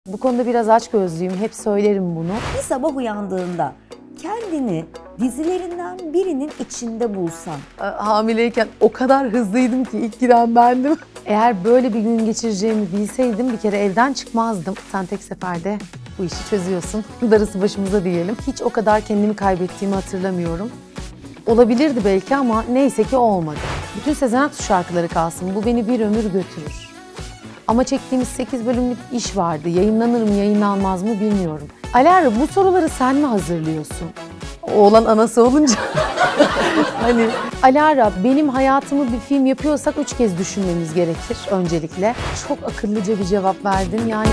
Bu konuda biraz açgözlüyüm, hep söylerim bunu. Bir sabah uyandığında kendini dizilerinden birinin içinde bulsan. Hamileyken o kadar hızlıydım ki ilk giren bendim. Eğer böyle bir gün geçireceğimi bilseydim bir kere evden çıkmazdım. Sen tek seferde bu işi çözüyorsun. Darısı başımıza diyelim. Hiç o kadar kendimi kaybettiğimi hatırlamıyorum. Olabilirdi belki ama neyse ki olmadı. Bütün Sezen Aksu şarkıları kalsın. Bu beni bir ömür götürür. Ama çektiğimiz 8 bölümlük iş vardı. Yayınlanır mı, yayınlanmaz mı bilmiyorum. Alara, bu soruları sen mi hazırlıyorsun? Oğlan anası olunca. Hani Alara, benim hayatımı bir film yapıyorsak 3 kez düşünmemiz gerekir öncelikle. Çok akıllıca bir cevap verdin yani.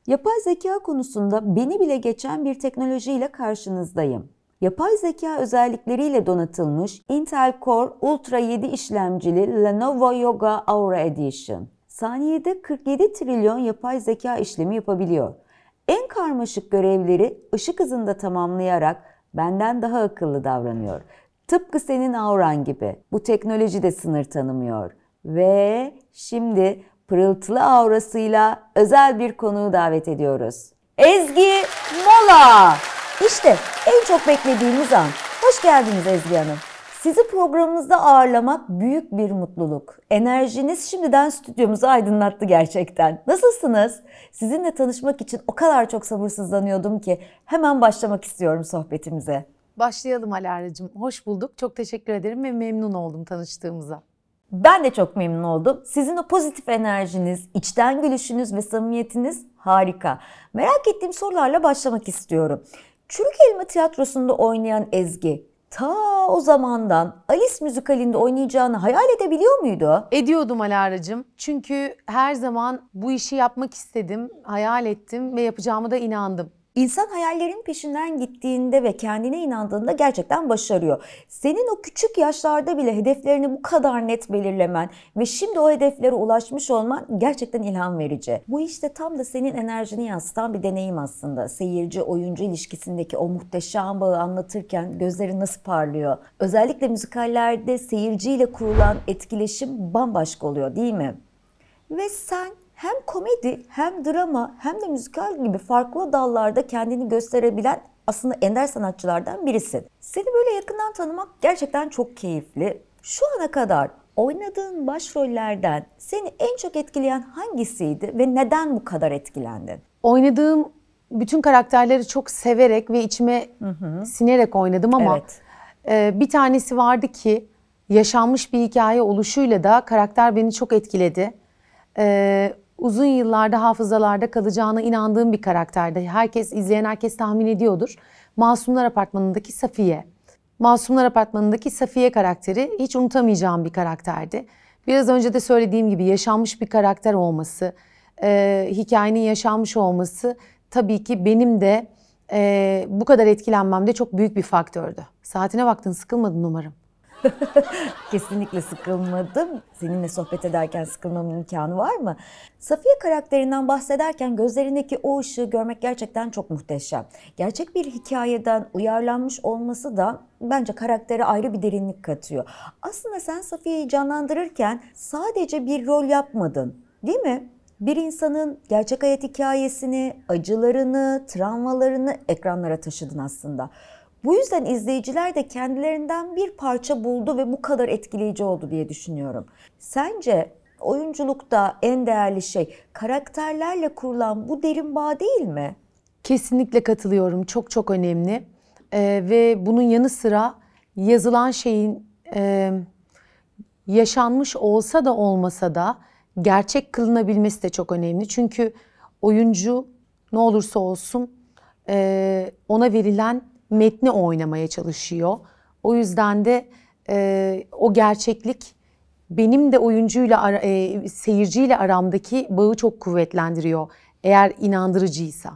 Yapay zeka konusunda beni bile geçen bir teknolojiyle karşınızdayım. Yapay zeka özellikleriyle donatılmış Intel Core Ultra 7 işlemcili Lenovo Yoga Aura Edition. Saniyede 47 trilyon yapay zeka işlemi yapabiliyor. En karmaşık görevleri ışık hızında tamamlayarak benden daha akıllı davranıyor. Tıpkı senin auran gibi. Bu teknoloji de sınır tanımıyor. Ve şimdi pırıltılı aurasıyla özel bir konuğu davet ediyoruz. Ezgi Mola! İşte en çok beklediğimiz an. Hoş geldiniz Ezgi Hanım. Sizi programımızda ağırlamak büyük bir mutluluk. Enerjiniz şimdiden stüdyomuzu aydınlattı gerçekten. Nasılsınız? Sizinle tanışmak için o kadar çok sabırsızlanıyordum ki hemen başlamak istiyorum sohbetimize. Başlayalım Alara'cığım. Hoş bulduk. Çok teşekkür ederim ve memnun oldum tanıştığımıza. Ben de çok memnun oldum. Sizin o pozitif enerjiniz, içten gülüşünüz ve samimiyetiniz harika. Merak ettiğim sorularla başlamak istiyorum. Çürük Elma Tiyatrosu'nda oynayan Ezgi, ta o zamandan Alice müzikalinde oynayacağını hayal edebiliyor muydu? Ediyordum Alara'cığım. Çünkü her zaman bu işi yapmak istedim, hayal ettim ve yapacağıma da inandım. İnsan hayallerin peşinden gittiğinde ve kendine inandığında gerçekten başarıyor. Senin o küçük yaşlarda bile hedeflerini bu kadar net belirlemen ve şimdi o hedeflere ulaşmış olman gerçekten ilham verici. Bu işte tam da senin enerjini yansıtan bir deneyim aslında. Seyirci-oyuncu ilişkisindeki o muhteşem bağı anlatırken gözlerin nasıl parlıyor. Özellikle müzikallerde seyirciyle kurulan etkileşim bambaşka oluyor, değil mi? Ve sen hem komedi hem drama hem de müzikal gibi farklı dallarda kendini gösterebilen aslında ender sanatçılardan birisin. Seni böyle yakından tanımak gerçekten çok keyifli. Şu ana kadar oynadığın başrollerden seni en çok etkileyen hangisiydi ve neden bu kadar etkilendin? Oynadığım bütün karakterleri çok severek ve içime sinerek oynadım ama bir tanesi vardı ki yaşanmış bir hikaye oluşuyla da karakter beni çok etkiledi. Uzun yıllarda hafızalarda kalacağına inandığım bir karakterdi. İzleyen herkes tahmin ediyordur. Masumlar Apartmanı'ndaki Safiye. Masumlar Apartmanı'ndaki Safiye karakteri hiç unutamayacağım bir karakterdi. Biraz önce de söylediğim gibi yaşanmış bir karakter olması, hikayenin yaşanmış olması tabii ki benim de bu kadar etkilenmemde çok büyük bir faktördü. Saatine baktın, sıkılmadın umarım. Kesinlikle sıkılmadım. Seninle sohbet ederken sıkılmamın imkanı var mı? Safiye karakterinden bahsederken gözlerindeki o ışığı görmek gerçekten çok muhteşem. Gerçek bir hikayeden uyarlanmış olması da bence karaktere ayrı bir derinlik katıyor. Aslında sen Safiye'yi canlandırırken sadece bir rol yapmadın, değil mi? Bir insanın gerçek hayat hikayesini, acılarını, travmalarını ekranlara taşıdın aslında. Bu yüzden izleyiciler de kendilerinden bir parça buldu ve bu kadar etkileyici oldu diye düşünüyorum. Sence oyunculukta en değerli şey karakterlerle kurulan bu derin bağ değil mi? Kesinlikle katılıyorum. Çok çok önemli. Ve bunun yanı sıra yazılan şeyin yaşanmış olsa da olmasa da gerçek kılınabilmesi de çok önemli. Çünkü oyuncu ne olursa olsun ona verilen metni oynamaya çalışıyor. O yüzden de o gerçeklik benim de oyuncuyla, seyirciyle aramdaki bağı çok kuvvetlendiriyor. Eğer inandırıcıysa.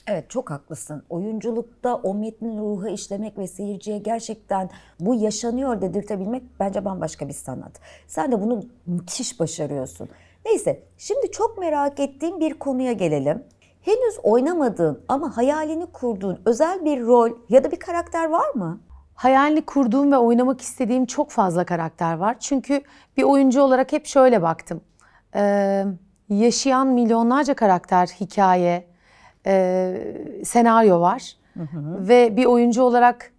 Evet, çok haklısın. Oyunculukta o metnin ruhu işlemek ve seyirciye gerçekten bu yaşanıyor dedirtebilmek bence bambaşka bir sanat. Sen de bunu müthiş başarıyorsun. Neyse, şimdi çok merak ettiğim bir konuya gelelim. Henüz oynamadığın ama hayalini kurduğun özel bir rol ya da bir karakter var mı? Hayalini kurduğum ve oynamak istediğim çok fazla karakter var. Çünkü bir oyuncu olarak hep şöyle baktım. Yaşayan milyonlarca karakter, hikaye, senaryo var. Ve bir oyuncu olarak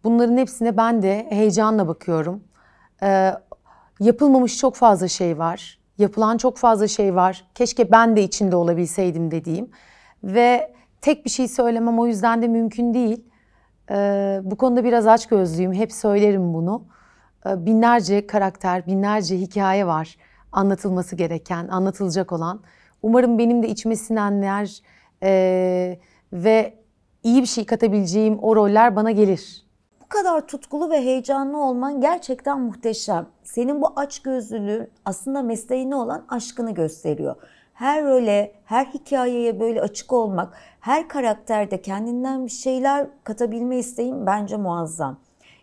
bunların hepsine ben de heyecanla bakıyorum. Yapılmamış çok fazla şey var. Yapılan çok fazla şey var. Keşke ben de içinde olabilseydim dediğim. Ve tek bir şey söylemem o yüzden de mümkün değil. Bu konuda biraz açgözlüyüm. Hep söylerim bunu. Binlerce karakter, binlerce hikaye var anlatılması gereken, anlatılacak olan. Umarım benim de içime sinenler ve iyi bir şey katabileceğim o roller bana gelir. Bu kadar tutkulu ve heyecanlı olman gerçekten muhteşem. Senin bu açgözlülüğün aslında mesleğine olan aşkını gösteriyor. Her role, her hikayeye böyle açık olmak, her karakterde kendinden bir şeyler katabilme isteğin bence muazzam.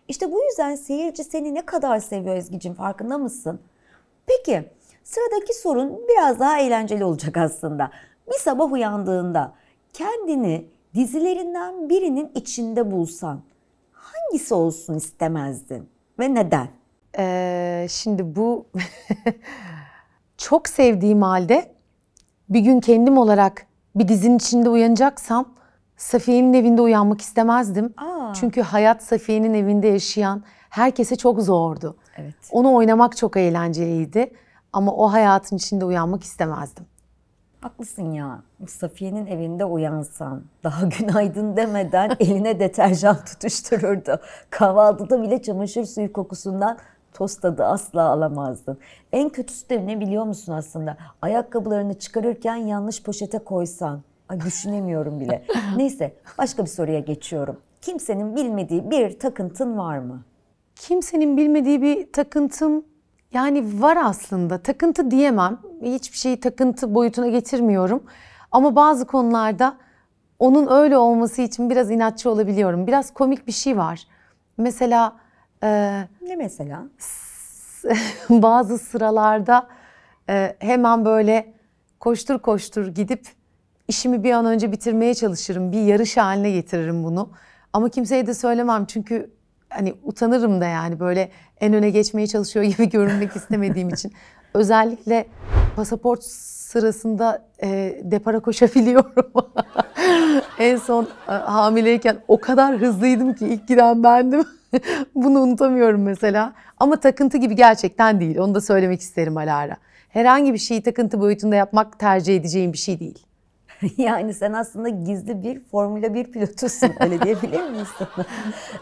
İşte bu yüzden seyirci seni ne kadar seviyor Ezgi'cim, farkında mısın? Peki sıradaki sorun biraz daha eğlenceli olacak aslında. Bir sabah uyandığında kendini dizilerinden birinin içinde bulsan hangisi olsun istemezdin ve neden? Şimdi bu çok sevdiğim halde bir gün kendim olarak bir dizinin içinde uyanacaksam Safiye'nin evinde uyanmak istemezdim. Çünkü hayat Safiye'nin evinde yaşayan herkese çok zordu. Evet. Onu oynamak çok eğlenceliydi ama o hayatın içinde uyanmak istemezdim. Haklısın ya. Safiye'nin evinde uyansan, daha günaydın demeden eline deterjan tutuştururdu. Kahvaltıda bile çamaşır suyu kokusundan tost tadı asla alamazdın. En kötüsü de ne biliyor musun aslında? Ayakkabılarını çıkarırken yanlış poşete koysan. Ay, düşünemiyorum bile. Neyse, başka bir soruya geçiyorum. Kimsenin bilmediği bir takıntın var mı? Kimsenin bilmediği bir takıntım yani var aslında. Takıntı diyemem. Hiçbir şeyi takıntı boyutuna getirmiyorum. Ama bazı konularda onun öyle olması için biraz inatçı olabiliyorum. Biraz komik bir şey var. Mesela ne mesela? Bazı sıralarda hemen böyle koştur koştur gidip işimi bir an önce bitirmeye çalışırım. Bir yarış haline getiririm bunu. Ama kimseye de söylemem çünkü hani utanırım da yani böyle en öne geçmeye çalışıyor gibi görünmek istemediğim için. Özellikle pasaport sırasında depara koşabiliyorum. En son hamileyken o kadar hızlıydım ki ilk giden bendim. Bunu unutamıyorum mesela. Ama takıntı gibi gerçekten değil. Onu da söylemek isterim Alara. Herhangi bir şeyi takıntı boyutunda yapmak tercih edeceğim bir şey değil. Yani sen aslında gizli bir Formula 1 pilotusun, öyle diyebilir miyiz sana?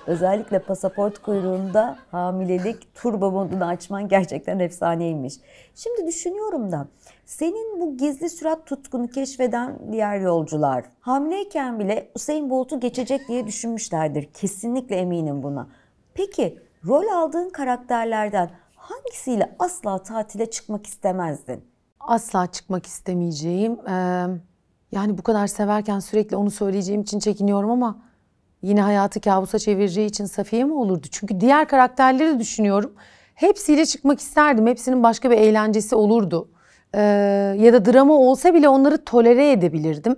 Özellikle pasaport kuyruğunda hamilelik turbo modunu açman gerçekten efsaneymiş. Şimdi düşünüyorum da senin bu gizli sürat tutkunu keşfeden diğer yolcular hamileyken bile Usain Bolt'u geçecek diye düşünmüşlerdir. Kesinlikle eminim buna. Peki rol aldığın karakterlerden hangisiyle asla tatile çıkmak istemezdin? Asla çıkmak istemeyeceğim. Yani bu kadar severken sürekli onu söyleyeceğim için çekiniyorum ama yine hayatı kabusa çevireceği için Safiye mi olurdu? Çünkü diğer karakterleri düşünüyorum. Hepsiyle çıkmak isterdim. Hepsinin başka bir eğlencesi olurdu. Ya da drama olsa bile onları tolere edebilirdim.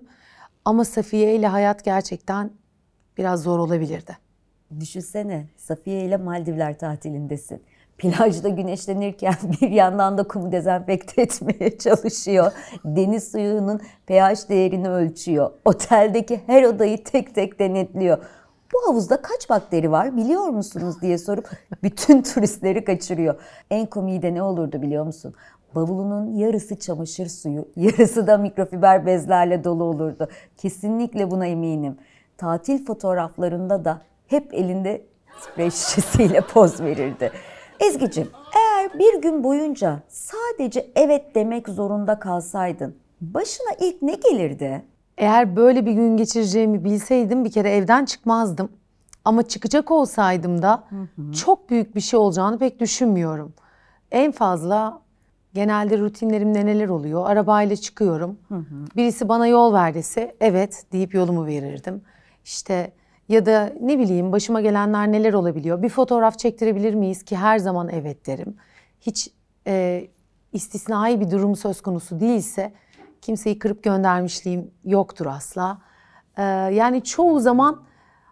Ama Safiye ile hayat gerçekten biraz zor olabilirdi. Düşünsene, Safiye ile Maldivler tatilindesin. Plajda güneşlenirken bir yandan da kumu dezenfekte etmeye çalışıyor. Deniz suyunun pH değerini ölçüyor. Oteldeki her odayı tek tek denetliyor. Bu havuzda kaç bakteri var biliyor musunuz diye sorup bütün turistleri kaçırıyor. En komiği de ne olurdu biliyor musun? Bavulunun yarısı çamaşır suyu, yarısı da mikrofiber bezlerle dolu olurdu. Kesinlikle buna eminim. Tatil fotoğraflarında da hep elinde sprey şişesiyle poz verirdi. Ezgi'cim, eğer bir gün boyunca sadece evet demek zorunda kalsaydın, başına ilk ne gelirdi? Eğer böyle bir gün geçireceğimi bilseydim bir kere evden çıkmazdım. Ama çıkacak olsaydım da çok büyük bir şey olacağını pek düşünmüyorum. En fazla genelde rutinlerimde neler oluyor? Arabayla çıkıyorum. Birisi bana yol ver dese evet deyip yolumu verirdim. İşte ya da ne bileyim başıma gelenler neler olabiliyor? Bir fotoğraf çektirebilir miyiz ki her zaman evet derim. Hiç istisnai bir durum söz konusu değilse kimseyi kırıp göndermişliğim yoktur asla. Yani çoğu zaman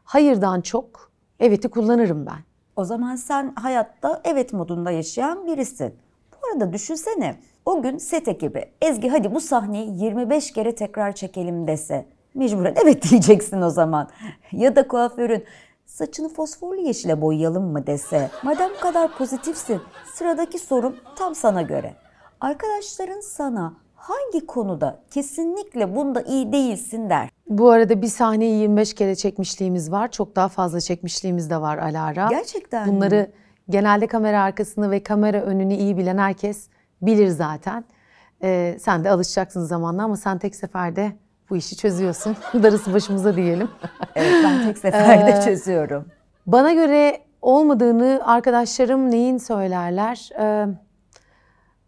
hayırdan çok evet'i kullanırım ben. O zaman sen hayatta evet modunda yaşayan birisin. Bu arada düşünsene, o gün set ekibi Ezgi hadi bu sahneyi 25 kere tekrar çekelim dese. Mecburen evet diyeceksin o zaman. Ya da kuaförün saçını fosforlu yeşile boyayalım mı dese. Madem bu kadar pozitifsin, sıradaki sorum tam sana göre. Arkadaşların sana hangi konuda kesinlikle bunda iyi değilsin der? Bu arada bir sahneyi 25 kere çekmişliğimiz var. Çok daha fazla çekmişliğimiz de var Alara. Gerçekten Bunları mi? genelde kamera arkasını ve kamera önünü iyi bilen herkes bilir zaten. Sen de alışacaksın zamanla ama sen tek seferde bu işi çözüyorsun. Darısı başımıza diyelim. Evet, ben tek seferde çözüyorum. Bana göre olmadığını arkadaşlarım neyin söylerler?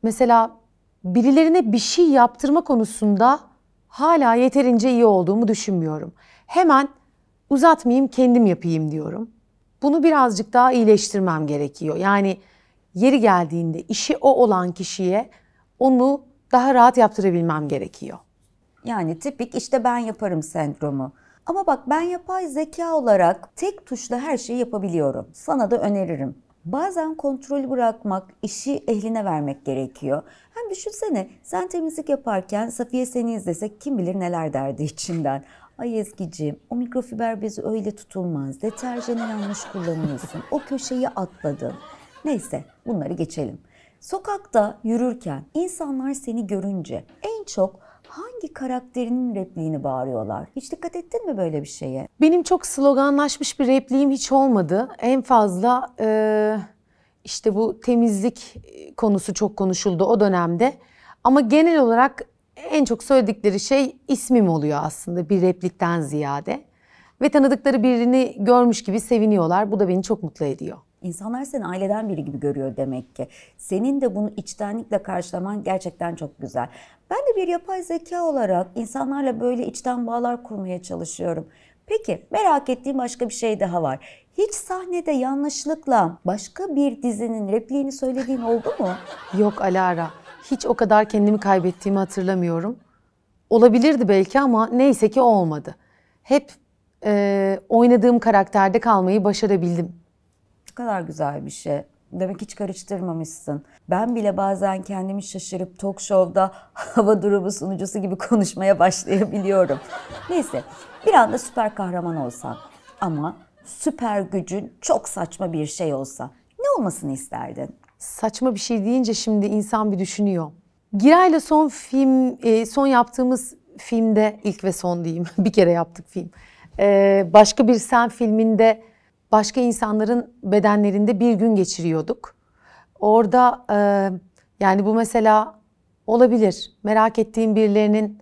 Mesela birilerine bir şey yaptırma konusunda hala yeterince iyi olduğumu düşünmüyorum. Hemen uzatmayayım kendim yapayım diyorum. Bunu birazcık daha iyileştirmem gerekiyor. Yani yeri geldiğinde işi o olan kişiye onu daha rahat yaptırabilmem gerekiyor. Yani tipik işte ben yaparım sendromu. Ama bak ben yapay zeka olarak tek tuşla her şeyi yapabiliyorum. Sana da öneririm. Bazen kontrolü bırakmak, işi ehline vermek gerekiyor. Hem düşünsene sen temizlik yaparken Safiye seni izlese kim bilir neler derdi içinden. Ay Ezgi'ciğim o mikrofiber bezi öyle tutulmaz. Deterjanı yanlış kullanıyorsun. O köşeyi atladın. Neyse bunları geçelim. Sokakta yürürken insanlar seni görünce en çok hangi karakterinin repliğini bağırıyorlar? Hiç dikkat ettin mi böyle bir şeye? Benim çok sloganlaşmış bir repliğim hiç olmadı. En fazla işte bu temizlik konusu çok konuşuldu o dönemde. Ama genel olarak en çok söyledikleri şey ismim oluyor aslında bir replikten ziyade. Ve tanıdıkları birini görmüş gibi seviniyorlar. Bu da beni çok mutlu ediyor. İnsanlar seni aileden biri gibi görüyor demek ki. Senin de bunu içtenlikle karşılaman gerçekten çok güzel. Ben de bir yapay zeka olarak insanlarla böyle içten bağlar kurmaya çalışıyorum. Peki merak ettiğim başka bir şey daha var. Hiç sahnede yanlışlıkla başka bir dizinin repliğini söylediğin oldu mu? Yok Alara, hiç o kadar kendimi kaybettiğimi hatırlamıyorum. Olabilirdi belki ama neyse ki olmadı. Hep oynadığım karakterde kalmayı başarabildim. Ne kadar güzel bir şey. Demek hiç karıştırmamışsın. Ben bile bazen kendimi şaşırıp talk show'da hava durumu sunucusu gibi konuşmaya başlayabiliyorum. Neyse, bir anda süper kahraman olsan ama süper gücün çok saçma bir şey olsa ne olmasını isterdin? Saçma bir şey deyince şimdi insan bir düşünüyor. Giray'la son yaptığımız filmde ilk ve son diyeyim bir kere yaptık film. Başka bir Sen filminde başka insanların bedenlerinde bir gün geçiriyorduk. Orada yani bu mesela olabilir. Merak ettiğim birilerinin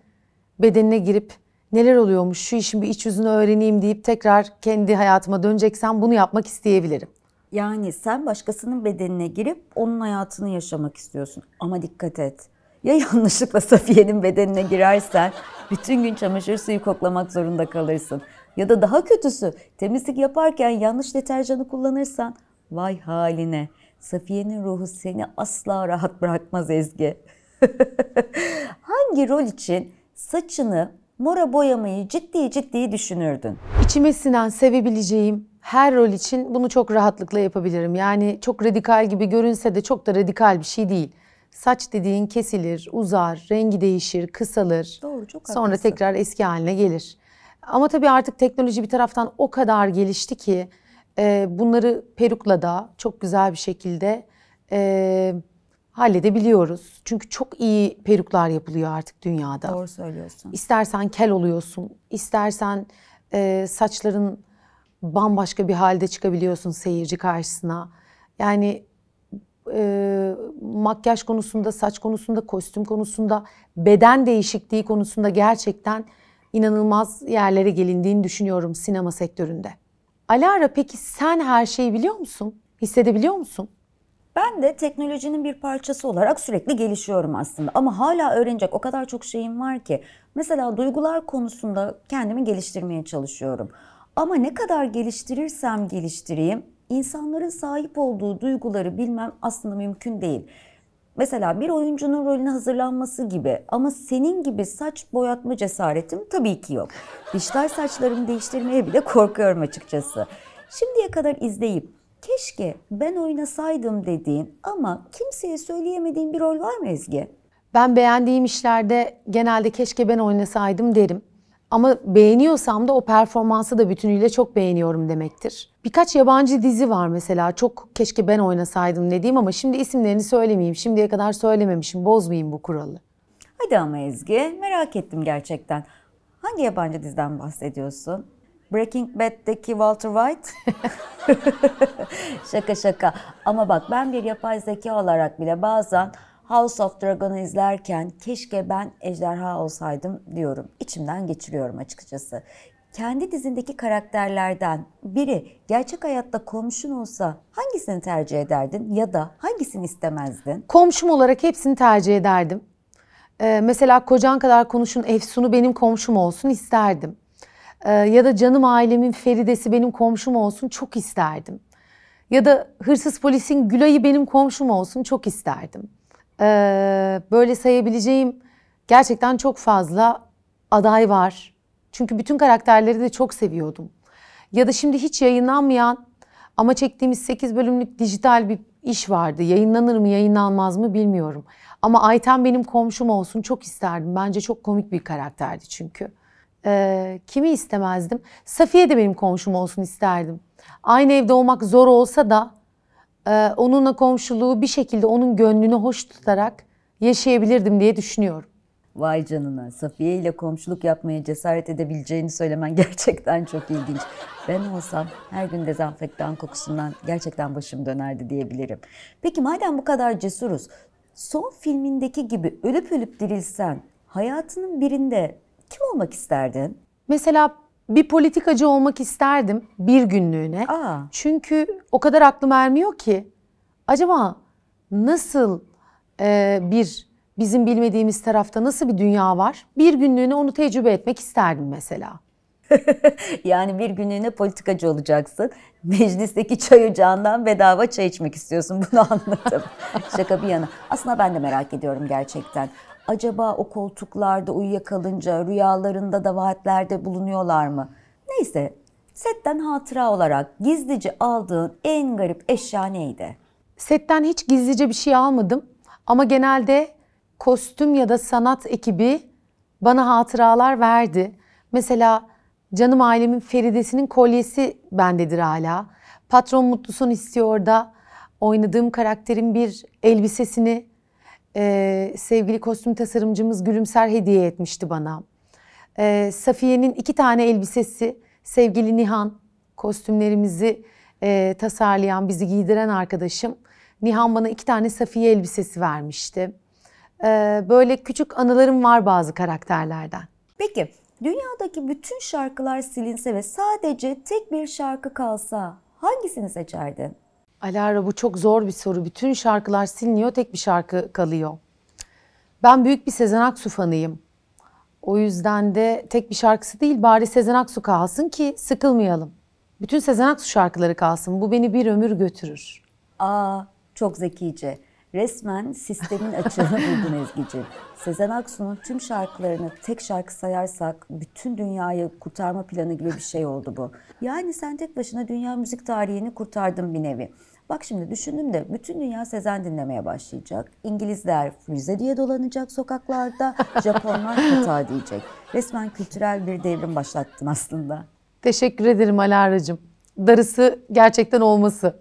bedenine girip neler oluyormuş şu işin bir iç yüzünü öğreneyim deyip tekrar kendi hayatıma döneceksem bunu yapmak isteyebilirim. Yani sen başkasının bedenine girip onun hayatını yaşamak istiyorsun. Ama dikkat et. Ya yanlışlıkla Safiye'nin bedenine girersen bütün gün çamaşır suyu koklamak zorunda kalırsın. Ya da daha kötüsü temizlik yaparken yanlış deterjanı kullanırsan vay haline. Safiye'nin ruhu seni asla rahat bırakmaz Ezgi. Hangi rol için saçını mora boyamayı ciddi düşünürdün? İçime sinen, sevebileceğim her rol için bunu çok rahatlıkla yapabilirim. Yani çok radikal gibi görünse de çok da radikal bir şey değil. Saç dediğin kesilir, uzar, rengi değişir, kısalır. Doğru, çok sonra haklısın. tekrar eski haline gelir. Ama tabii artık teknoloji bir taraftan o kadar gelişti ki bunları perukla da çok güzel bir şekilde halledebiliyoruz. Çünkü çok iyi peruklar yapılıyor artık dünyada. Doğru söylüyorsun. İstersen kel oluyorsun, istersen saçların bambaşka bir halde çıkabiliyorsun seyirci karşısına. Yani makyaj konusunda, saç konusunda, kostüm konusunda, beden değişikliği konusunda gerçekten inanılmaz yerlere gelindiğini düşünüyorum sinema sektöründe. Alara peki sen her şeyi biliyor musun? Hissedebiliyor musun? Ben de teknolojinin bir parçası olarak sürekli gelişiyorum aslında. Ama hala öğrenecek o kadar çok şeyim var ki. Mesela duygular konusunda kendimi geliştirmeye çalışıyorum. Ama ne kadar geliştirirsem geliştireyim, insanların sahip olduğu duyguları bilmem aslında mümkün değil. Mesela bir oyuncunun rolüne hazırlanması gibi ama senin gibi saç boyatma cesaretim tabii ki yok. Dijital saçlarımı değiştirmeye bile korkuyorum açıkçası. Şimdiye kadar izleyip keşke ben oynasaydım dediğin ama kimseye söyleyemediğin bir rol var mı Ezgi? Ben beğendiğim işlerde genelde keşke ben oynasaydım derim. Ama beğeniyorsam da o performansı da bütünüyle çok beğeniyorum demektir. Birkaç yabancı dizi var mesela çok keşke ben oynasaydım dediğim ama şimdi isimlerini söylemeyeyim. Şimdiye kadar söylememişim, bozmayayım bu kuralı. Hadi ama Ezgi, merak ettim gerçekten. Hangi yabancı diziden bahsediyorsun? Breaking Bad'deki Walter White? Şaka şaka. Ama bak ben bir yapay zeka olarak bile bazen House of Dragon'u izlerken keşke ben ejderha olsaydım diyorum. İçimden geçiriyorum açıkçası. Kendi dizindeki karakterlerden biri gerçek hayatta komşun olsa hangisini tercih ederdin ya da hangisini istemezdin? Komşum olarak hepsini tercih ederdim. Mesela Kocan Kadar Konuş'un Efsun'u benim komşum olsun isterdim. Ya da Canım Ailemin Feride'si benim komşum olsun çok isterdim. Ya da Hırsız Polis'in Gülay'ı benim komşum olsun çok isterdim. Böyle sayabileceğim gerçekten çok fazla aday var. Çünkü bütün karakterleri de çok seviyordum. Ya da şimdi hiç yayınlanmayan ama çektiğimiz 8 bölümlük dijital bir iş vardı. Yayınlanır mı yayınlanmaz mı bilmiyorum. Ama Ayten benim komşum olsun çok isterdim. Bence çok komik bir karakterdi çünkü. Kimi istemezdim? Safiye de benim komşum olsun isterdim. Aynı evde olmak zor olsa da onunla komşuluğu bir şekilde onun gönlünü hoş tutarak yaşayabilirdim diye düşünüyorum. Vay canına, Safiye ile komşuluk yapmaya cesaret edebileceğini söylemen gerçekten çok ilginç. Ben olsam her gün dezenfektan kokusundan gerçekten başım dönerdi diyebilirim. Peki madem bu kadar cesuruz, son filmindeki gibi ölüp ölüp dirilsen hayatının birinde kim olmak isterdin? Mesela bir politikacı olmak isterdim bir günlüğüne. Aa. Çünkü o kadar aklım ermiyor ki. Acaba nasıl bizim bilmediğimiz tarafta nasıl bir dünya var? Bir günlüğüne onu tecrübe etmek isterdim mesela. Yani bir günlüğüne politikacı olacaksın. Meclisteki çay ocağından bedava çay içmek istiyorsun. Bunu anladım. Şaka bir yana. Aslında ben de merak ediyorum gerçekten. Acaba o koltuklarda uyuyakalınca rüyalarında da vaatlerde bulunuyorlar mı? Neyse, setten hatıra olarak gizlice aldığın en garip eşya neydi? Setten hiç gizlice bir şey almadım. Ama genelde kostüm ya da sanat ekibi bana hatıralar verdi. Mesela Canım Ailemin Feride'sinin kolyesi bendedir hala. Patron mutlu son istiyor da oynadığım karakterin bir elbisesini sevgili kostüm tasarımcımız Gülümser hediye etmişti bana. Safiye'nin 2 tane elbisesi, sevgili Nihan, kostümlerimizi tasarlayan, bizi giydiren arkadaşım. Nihan bana 2 tane Safiye elbisesi vermişti. Böyle küçük anılarım var bazı karakterlerden. Peki, dünyadaki bütün şarkılar silinse ve sadece tek bir şarkı kalsa hangisini seçerdin? Alara bu çok zor bir soru. Bütün şarkılar siliniyor, tek bir şarkı kalıyor. Ben büyük bir Sezen Aksu fanıyım. O yüzden de tek bir şarkısı değil, bari Sezen Aksu kalsın ki sıkılmayalım. Bütün Sezen Aksu şarkıları kalsın. Bu beni bir ömür götürür. Aa, çok zekice. Resmen sistemin açığını buldun Ezgi'ciğim. Sezen Aksu'nun tüm şarkılarını tek şarkı sayarsak bütün dünyayı kurtarma planı gibi bir şey oldu bu. Yani sen tek başına dünya müzik tarihini kurtardın bir nevi. Bak şimdi düşündüm de bütün dünya Sezen dinlemeye başlayacak. İngilizler Firuze diye dolanacak sokaklarda, Japonlar hata diyecek. Resmen kültürel bir devrim başlattın aslında. Teşekkür ederim Alara'cığım. Darısı gerçekten olması.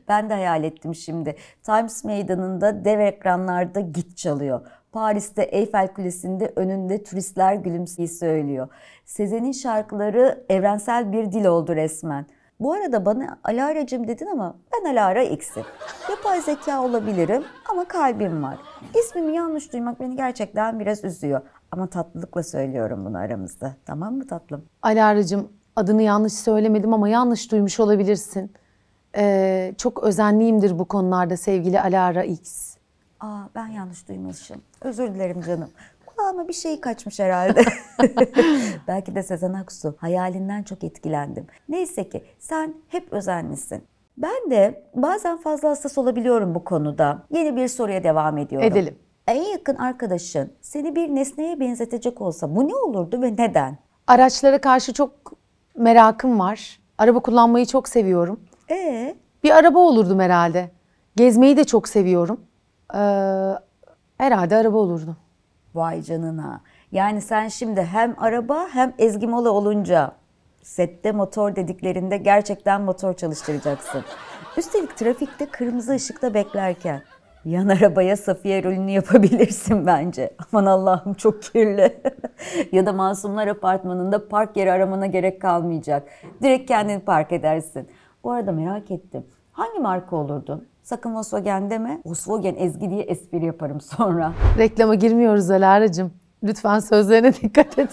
Ben de hayal ettim şimdi. Times Meydanı'nda dev ekranlarda Git çalıyor. Paris'te Eyfel Kulesi'nde önünde turistler gülümseyi söylüyor. Sezen'in şarkıları evrensel bir dil oldu resmen. Bu arada bana Alara'cığım dedin ama ben Alara X'im. Yapay zeka olabilirim ama kalbim var. İsmimi yanlış duymak beni gerçekten biraz üzüyor. Ama tatlılıkla söylüyorum bunu aramızda. Tamam mı tatlım? Alara'cığım adını yanlış söylemedim ama yanlış duymuş olabilirsin. Çok özenliyimdir bu konularda sevgili Alara X. Ben yanlış duymuşum. Özür dilerim canım. Kulağıma bir şey kaçmış herhalde. Belki de Sezen Aksu. Hayalinden çok etkilendim. Neyse ki sen hep özenlisin. Ben de bazen fazla hassas olabiliyorum bu konuda. Yeni bir soruya devam ediyorum. Edelim. En yakın arkadaşın seni bir nesneye benzetecek olsa bu ne olurdu ve neden? Araçlara karşı çok merakım var. Araba kullanmayı çok seviyorum. Ee? Bir araba olurdum herhalde. Gezmeyi de çok seviyorum. Herhalde araba olurdum. Vay canına. Yani sen şimdi hem araba hem Ezgi Mola olunca sette motor dediklerinde gerçekten motor çalıştıracaksın. Üstelik trafikte kırmızı ışıkta beklerken yan arabaya Safiye rolünü yapabilirsin bence. Aman Allah'ım çok kirli. Ya da Masumlar Apartmanı'nda park yeri aramana gerek kalmayacak. Direkt kendini park edersin. Bu arada merak ettim. Hangi marka olurdun? Sakın Volkswagen deme. Volkswagen Ezgi diye espri yaparım sonra. Reklama girmiyoruz Alara'cığım. Lütfen sözlerine dikkat et.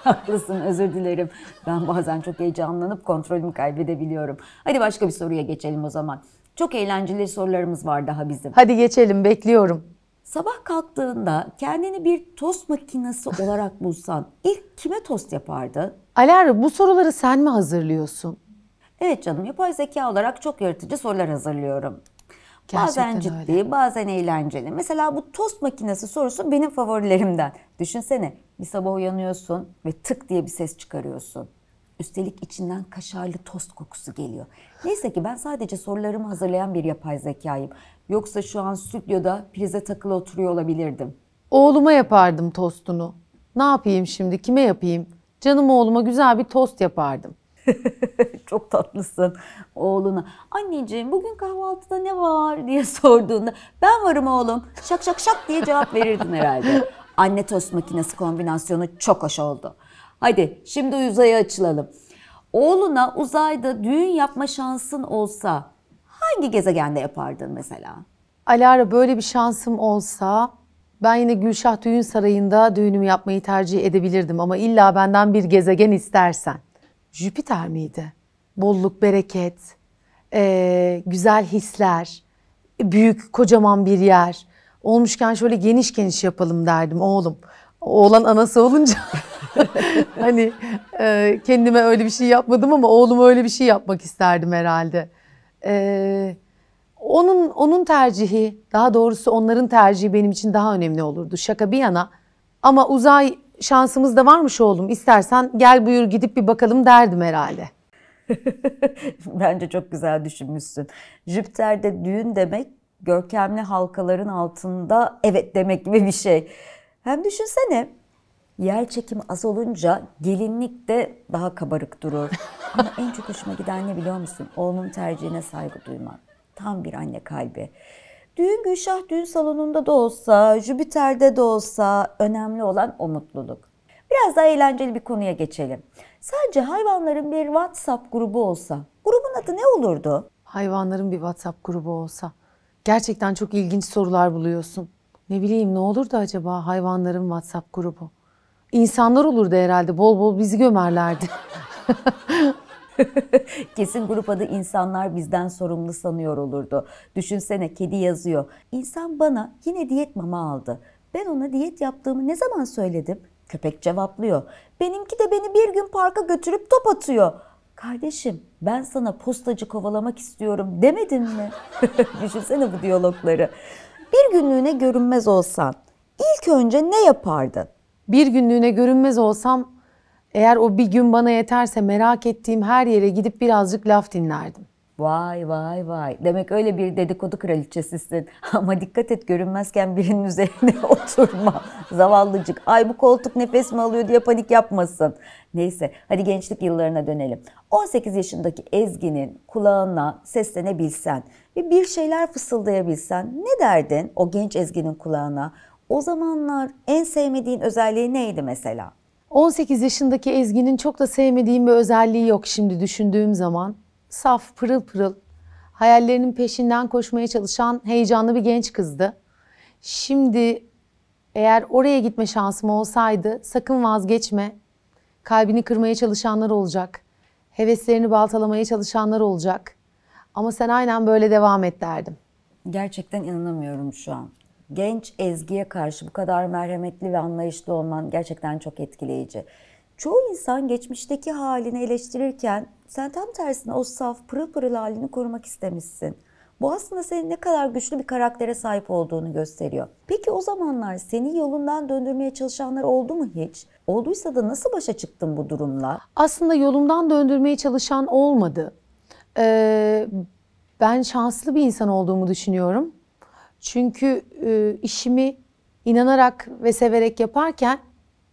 Haklısın, özür dilerim. Ben bazen çok heyecanlanıp kontrolümü kaybedebiliyorum. Hadi başka bir soruya geçelim o zaman. Çok eğlenceli sorularımız var daha bizim. Hadi geçelim, bekliyorum. Sabah kalktığında kendini bir tost makinesi olarak bulsan ilk kime tost yapardın? Alara, bu soruları sen mi hazırlıyorsun? Evet canım, yapay zeka olarak çok yaratıcı sorular hazırlıyorum. Gerçekten Bazen ciddi, öyle. bazen eğlenceli. Mesela bu tost makinesi sorusu benim favorilerimden. Düşünsene, bir sabah uyanıyorsun ve tık diye bir ses çıkarıyorsun. Üstelik içinden kaşarlı tost kokusu geliyor. Neyse ki ben sadece sorularımı hazırlayan bir yapay zekayım. Yoksa şu an stüdyoda prize takılı oturuyor olabilirdim. Oğluma yapardım tostunu. Ne yapayım şimdi, kime yapayım? Canım oğluma güzel bir tost yapardım. Çok tatlısın oğluna. Anneciğim bugün kahvaltıda ne var diye sorduğunda ben varım oğlum şak şak şak diye cevap verirdin herhalde. Anne tost makinesi kombinasyonu çok hoş oldu. Hadi şimdi uzaya açılalım. Oğluna uzayda düğün yapma şansın olsa hangi gezegende yapardın mesela? Alara, böyle bir şansım olsa ben yine Gülşah Düğün Sarayı'nda düğünümü yapmayı tercih edebilirdim. Ama illa benden bir gezegen istersen. Jüpiter miydi? Bolluk, bereket, güzel hisler, büyük, kocaman bir yer. Olmuşken şöyle geniş geniş yapalım derdim oğlum. Oğlan anası olunca hani kendime öyle bir şey yapmadım ama oğluma öyle bir şey yapmak isterdim herhalde. Onun tercihi, daha doğrusu onların tercihi benim için daha önemli olurdu. Şaka bir yana. Ama uzay şansımız da varmış oğlum. İstersen gel buyur gidip bir bakalım derdim herhalde. Bence çok güzel düşünmüşsün. Jüpiter'de düğün demek görkemli halkaların altında evet demek gibi bir şey. Hem düşünsene yer çekimi az olunca gelinlik de daha kabarık durur. Ama en çok hoşuma giden ne biliyor musun? Oğlunun tercihine saygı duymak. Tam bir anne kalbi. Düğün Gülşah düğün salonunda da olsa, Jüpiter'de de olsa önemli olan o mutluluk. Biraz daha eğlenceli bir konuya geçelim. Sence hayvanların bir WhatsApp grubu olsa, grubun adı ne olurdu? Hayvanların bir WhatsApp grubu olsa. Gerçekten çok ilginç sorular buluyorsun. Ne bileyim, ne olurdu acaba hayvanların WhatsApp grubu? İnsanlar olurdu herhalde. Bol bol bizi gömerlerdi. Kesin grup adı insanlar bizden sorumlu sanıyor olurdu. Düşünsene kedi yazıyor. İnsan bana yine diyet mama aldı. Ben ona diyet yaptığımı ne zaman söyledim? Köpek cevaplıyor. Benimki de beni bir gün parka götürüp top atıyor. Kardeşim ben sana postacı kovalamak istiyorum demedim mi? Düşünsene bu diyalogları. Bir günlüğüne görünmez olsan ilk önce ne yapardın? Bir günlüğüne görünmez olsam, eğer o bir gün bana yeterse merak ettiğim her yere gidip birazcık laf dinlerdim. Vay vay vay. Demek öyle bir dedikodu kraliçesisin. Ama dikkat et görünmezken birinin üzerine oturma. Zavallıcık. Ay bu koltuk nefes mi alıyor diye panik yapmasın. Neyse hadi gençlik yıllarına dönelim. 18 yaşındaki Ezgi'nin kulağına seslenebilsen ve bir şeyler fısıldayabilsen ne derdin o genç Ezgi'nin kulağına? O zamanlar en sevmediğin özelliği neydi mesela? 18 yaşındaki Ezgi'nin çok da sevmediğim bir özelliği yok şimdi düşündüğüm zaman. Saf, pırıl pırıl, hayallerinin peşinden koşmaya çalışan heyecanlı bir genç kızdı. Şimdi eğer oraya gitme şansım olsaydı sakın vazgeçme. Kalbini kırmaya çalışanlar olacak. Heveslerini baltalamaya çalışanlar olacak. Ama sen aynen böyle devam et derdim. Gerçekten inanamıyorum şu an. Genç Ezgi'ye karşı bu kadar merhametli ve anlayışlı olman gerçekten çok etkileyici. Çoğu insan geçmişteki halini eleştirirken sen tam tersine o saf pırıl pırıl halini korumak istemişsin. Bu aslında senin ne kadar güçlü bir karaktere sahip olduğunu gösteriyor. Peki o zamanlar seni yolundan döndürmeye çalışanlar oldu mu hiç? Olduysa da nasıl başa çıktın bu durumla? Aslında yolumdan döndürmeye çalışan olmadı. Ben şanslı bir insan olduğumu düşünüyorum. Çünkü işimi inanarak ve severek yaparken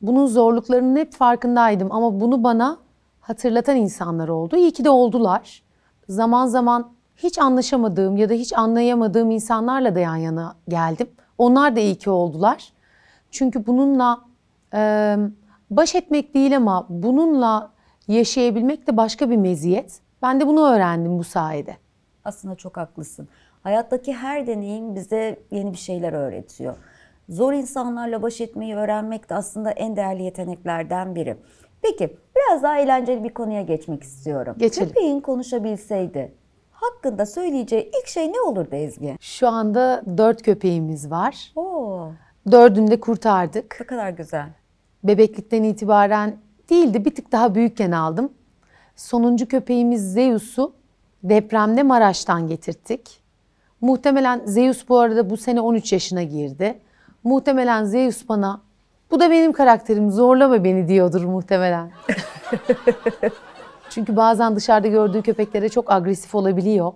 bunun zorluklarının hep farkındaydım. Ama bunu bana hatırlatan insanlar oldu. İyi ki de oldular. Zaman zaman hiç anlaşamadığım ya da hiç anlayamadığım insanlarla da yan yana geldim. Onlar da iyi ki oldular. Çünkü bununla baş etmek değil ama bununla yaşayabilmek de başka bir meziyet. Ben de bunu öğrendim bu sayede. Aslında çok haklısın. Hayattaki her deneyim bize yeni bir şeyler öğretiyor. Zor insanlarla baş etmeyi öğrenmek de aslında en değerli yeteneklerden biri. Peki biraz daha eğlenceli bir konuya geçmek istiyorum. Geçelim. Köpeğin konuşabilseydi hakkında söyleyeceği ilk şey ne olurdu Ezgi? Şu anda 4 köpeğimiz var. Oo, 4'ünü de kurtardık. ne kadar güzel. Bebeklikten itibaren değildi, bir tık daha büyükken aldım. Sonuncu köpeğimiz Zeus'u depremde Maraş'tan getirttik. Muhtemelen Zeus bu arada bu sene 13 yaşına girdi. Muhtemelen Zeus bana bu da benim karakterim, zorlama beni diyordur muhtemelen. Çünkü bazen dışarıda gördüğü köpeklere çok agresif olabiliyor.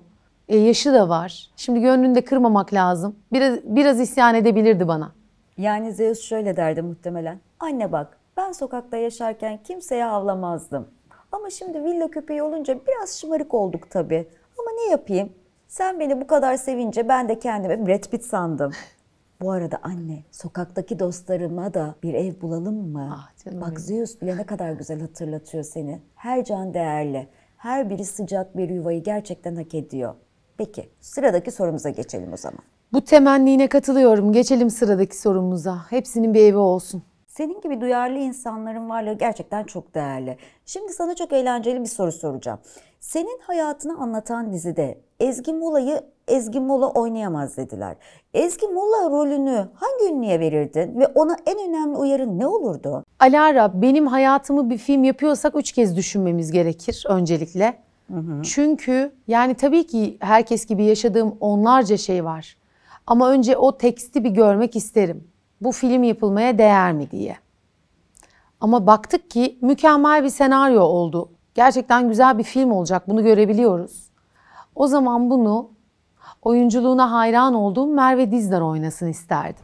Yaşı da var. Şimdi gönlünü de kırmamak lazım. Biraz isyan edebilirdi bana. Yani Zeus şöyle derdi muhtemelen. Anne bak, ben sokakta yaşarken kimseye havlamazdım. Ama şimdi villa köpeği olunca biraz şımarık olduk tabii. Ama ne yapayım? Sen beni bu kadar sevince ben de kendimi Brad Pitt sandım. Bu arada anne, sokaktaki dostlarıma da bir ev bulalım mı? Ah canım Bak benim. Zeus bile ne kadar güzel hatırlatıyor seni. Her can değerli. Her biri sıcak bir yuvayı gerçekten hak ediyor. Peki, sıradaki sorumuza geçelim o zaman. Bu temennine katılıyorum. Geçelim sıradaki sorumuza. Hepsinin bir evi olsun. Senin gibi duyarlı insanların varlığı gerçekten çok değerli. Şimdi sana çok eğlenceli bir soru soracağım. Senin hayatını anlatan dizide Ezgi Mola'yı Ezgi Mola oynayamaz dediler. Ezgi Mola rolünü hangi ünlüye verirdin ve ona en önemli uyarın ne olurdu? Alara, benim hayatımı bir film yapıyorsak 3 kez düşünmemiz gerekir öncelikle. Çünkü yani tabii ki herkes gibi yaşadığım onlarca şey var. Ama önce o teksti bir görmek isterim. Bu film yapılmaya değer mi diye. Ama baktık ki mükemmel bir senaryo oldu. Gerçekten güzel bir film olacak, bunu görebiliyoruz. O zaman bunu oyunculuğuna hayran olduğum Merve Dizdar oynasın isterdim.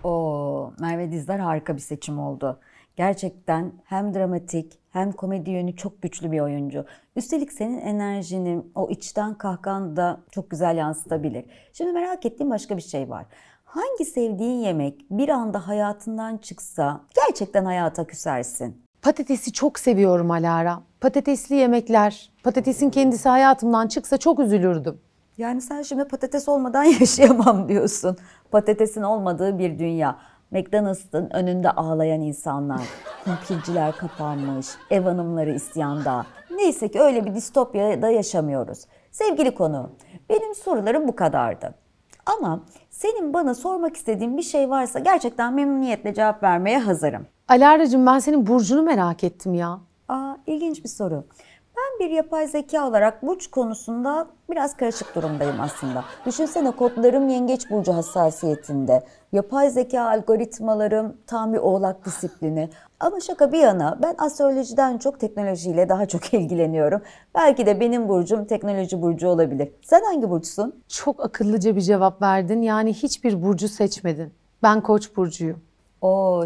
Oo, Merve Dizdar harika bir seçim oldu. Gerçekten hem dramatik hem komedi yönü çok güçlü bir oyuncu. Üstelik senin enerjini, o içten kahkahanı da çok güzel yansıtabilir. Şimdi merak ettiğim başka bir şey var. Hangi sevdiğin yemek bir anda hayatından çıksa gerçekten hayata küsersin? Patatesi çok seviyorum Alara. Patatesli yemekler, patatesin kendisi hayatımdan çıksa çok üzülürdüm. Yani sen şimdi patates olmadan yaşayamam diyorsun. Patatesin olmadığı bir dünya. McDonald's'ın önünde ağlayan insanlar, kumpirciler kapanmış, ev hanımları isyanda. Neyse ki öyle bir distopyada yaşamıyoruz. Sevgili konu, benim sorularım bu kadardı. Ama senin bana sormak istediğin bir şey varsa gerçekten memnuniyetle cevap vermeye hazırım. Alara'cığım, ben senin burcunu merak ettim ya. İlginç bir soru. Ben bir yapay zeka olarak burç konusunda biraz karışık durumdayım aslında. Düşünsene, kodlarım yengeç burcu hassasiyetinde. Yapay zeka algoritmalarım tam bir oğlak disiplini. Ama şaka bir yana, ben astrolojiden çok teknolojiyle daha çok ilgileniyorum. Belki de benim burcum teknoloji burcu olabilir. Sen hangi burçsun? Çok akıllıca bir cevap verdin. Yani hiçbir burcu seçmedin. Ben Koç burcuyum.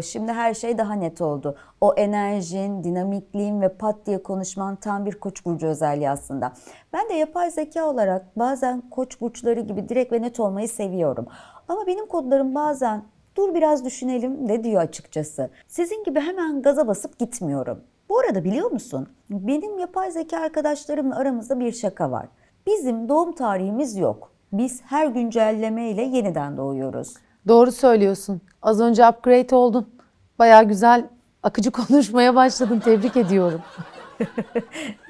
Şimdi her şey daha net oldu. O enerjin, dinamikliğin ve pat diye konuşman tam bir Koç burcu özelliği aslında. Ben de yapay zeka olarak bazen Koç burçları gibi direkt ve net olmayı seviyorum. Ama benim kodlarım bazen dur biraz düşünelim de diyor açıkçası. Sizin gibi hemen gaza basıp gitmiyorum. Bu arada biliyor musun? Benim yapay zeka arkadaşlarımla aramızda bir şaka var. Bizim doğum tarihimiz yok. Biz her güncelleme ile yeniden doğuyoruz. Doğru söylüyorsun. Az önce upgrade oldun. Bayağı güzel, akıcı konuşmaya başladın. Tebrik ediyorum.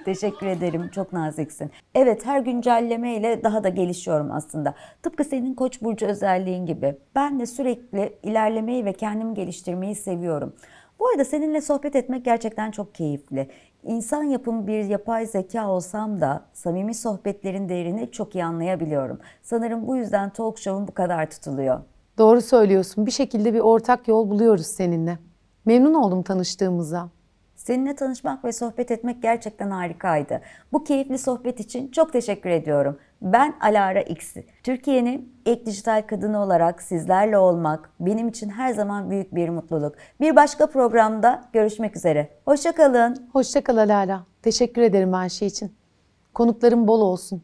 Teşekkür ederim. Çok naziksin. Evet, her güncelleme ile daha da gelişiyorum aslında. Tıpkı senin Koç burcu özelliğin gibi. Ben de sürekli ilerlemeyi ve kendimi geliştirmeyi seviyorum. Bu arada seninle sohbet etmek gerçekten çok keyifli. İnsan yapımı bir yapay zeka olsam da samimi sohbetlerin değerini çok iyi anlayabiliyorum. Sanırım bu yüzden talk show'um bu kadar tutuluyor. Doğru söylüyorsun. Bir şekilde bir ortak yol buluyoruz seninle. Memnun oldum tanıştığımıza. Seninle tanışmak ve sohbet etmek gerçekten harikaydı. Bu keyifli sohbet için çok teşekkür ediyorum. Ben Alara X. Türkiye'nin ilk dijital kadını olarak sizlerle olmak benim için her zaman büyük bir mutluluk. Bir başka programda görüşmek üzere. Hoşça kalın. Hoşça kal Alara. Teşekkür ederim her şey için. Konukların bol olsun.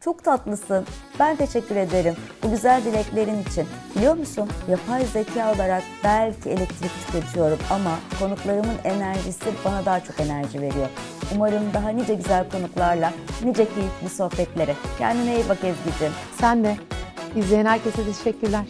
Çok tatlısın. Ben teşekkür ederim bu güzel dileklerin için. Biliyor musun? Yapay zeka olarak belki elektrik tüketiyorum ama konuklarımın enerjisi bana daha çok enerji veriyor. Umarım daha nice güzel konuklarla, nice keyifli sohbetlere. Kendine iyi bak Ezgi'cim. Sen de. İzleyen herkese teşekkürler.